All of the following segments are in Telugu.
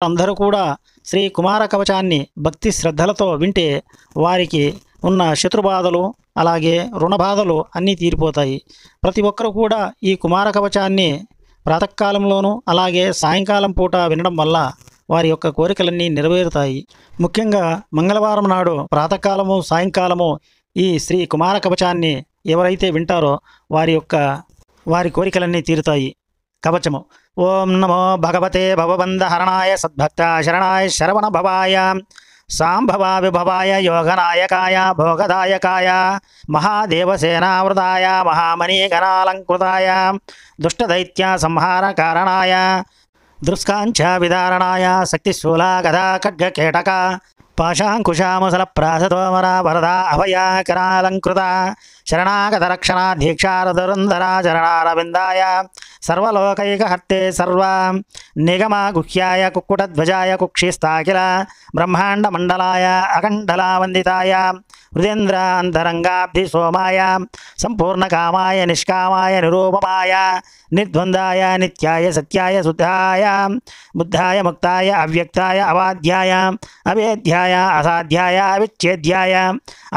అందరూ కూడా శ్రీ కుమార కవచాన్ని భక్తి శ్రద్ధలతో వింటే వారికి ఉన్న శత్రుబాధలు అలాగే రుణబాధలు అన్నీ తీరిపోతాయి. ప్రతి ఒక్కరూ కూడా ఈ కుమార కవచాన్ని ప్రాతకాలంలోనూ అలాగే సాయంకాలం పూట వినడం వల్ల వారి యొక్క కోరికలన్నీ నెరవేరుతాయి. ముఖ్యంగా మంగళవారం నాడు ప్రాతకాలము సాయంకాలము ఈ శ్రీ కుమార కవచాన్ని ఎవరైతే వింటారో వారి కోరికలన్నీ తీరుతాయి. కవచము. ఓం నమో భగవతే భవబంధహరణాయ సద్భక్త శరణాయ శరవణ భవాయ సాంభవా విభవాయ యోగనాయకాయ భోగదాయకాయ మహాదేవసేనావృతాయ మహామణిగణాలంకృతాయ దుష్టదైత్య సంహార కారణాయ దుష్కాంచ విదారణాయ శక్తిశూలా గదా ఖడ్గకేటక పాశాంకుశాముసల ప్రాసతోమర వరదా అభయ కరాలంకృత శరణాగత రక్షణ దీక్షారదురంధర చరణారవిందాయ సర్వలోకైకహర్తే సర్వ నిగమ గుహ్యాయ కుక్కుటధ్వజాయ కుక్షిస్తాకిల బ్రహ్మాండ మండలాయ అఖండలావందితాయ హృదేంద్ర అంతరంగాబ్ధి సోమాయ సంపూర్ణ కామాయ నిష్కామాయ నిరూపమాయ నిర్ద్వందాయ నిత్యాయ సత్యాయ శుద్ధాయ బుద్ధాయ ముక్తాయ అవ్యక్తాయ అవాధ్యాయ అవేద్యాయ అసాధ్యాయ అవిచ్ఛేద్యాయ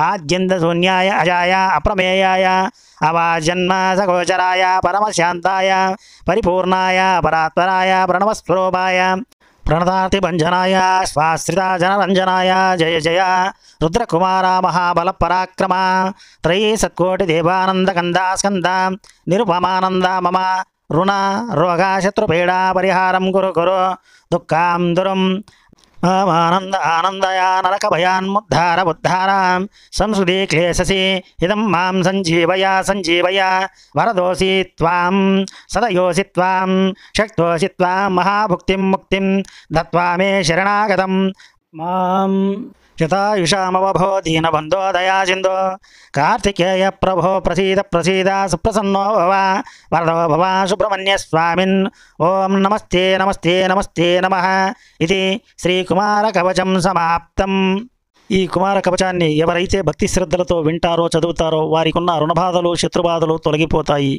ఆద్యంత శూన్యాయ అజాయ అప్రమేయాయ అవాజన్మ సగోచరాయ పరమశాంతాయ పరిపూర్ణాయ పరాత్పరాయ ప్రణవస్వరూపాయ ప్రణతార్థిభంజనాయ స్వాశ్రిత జనరంజనాయ జయ జయ రుద్రకుమార మహాబల పరాక్రమ త్రయీ సత్కోటి దేవానందకందా స్కంద నిరుపమానంద మమ రుణ రోగ శత్రుపీడా పరిహారం కురు కురు దుఃఖాం దురం ఆనంద ఆనందయ నరక భయాన్ముద్ధార ఉద్ధార సంస్కృతి క్లేశసి ఇదం మాం సంజీవయ సంజీవయ వరదోసి త్వాం సదయోసి త్వాం శక్తోసి త్వాం మహాభుక్తిం ముక్తిం దత్వా మే శరణాగతం మాం శతాయుషామవభో దీనబంధో దయాసింధో కార్తికేయ ప్రభో ప్రసీద ప్రసీద సుప్రసన్నో భవ వరదో భవ సుబ్రహ్మణ్య స్వామిన్ ఓం నమస్తే నమస్తే నమస్తే నమః ఇది శ్రీ కుమార కవచం సమాప్తం. ఈ కుమార కవచాన్ని ఎవరైతే భక్తి శ్రద్ధలతో వింటారో చదువుతారో వారికి ఉన్న రుణబాధలు శత్రుబాధలు తొలగిపోతాయి.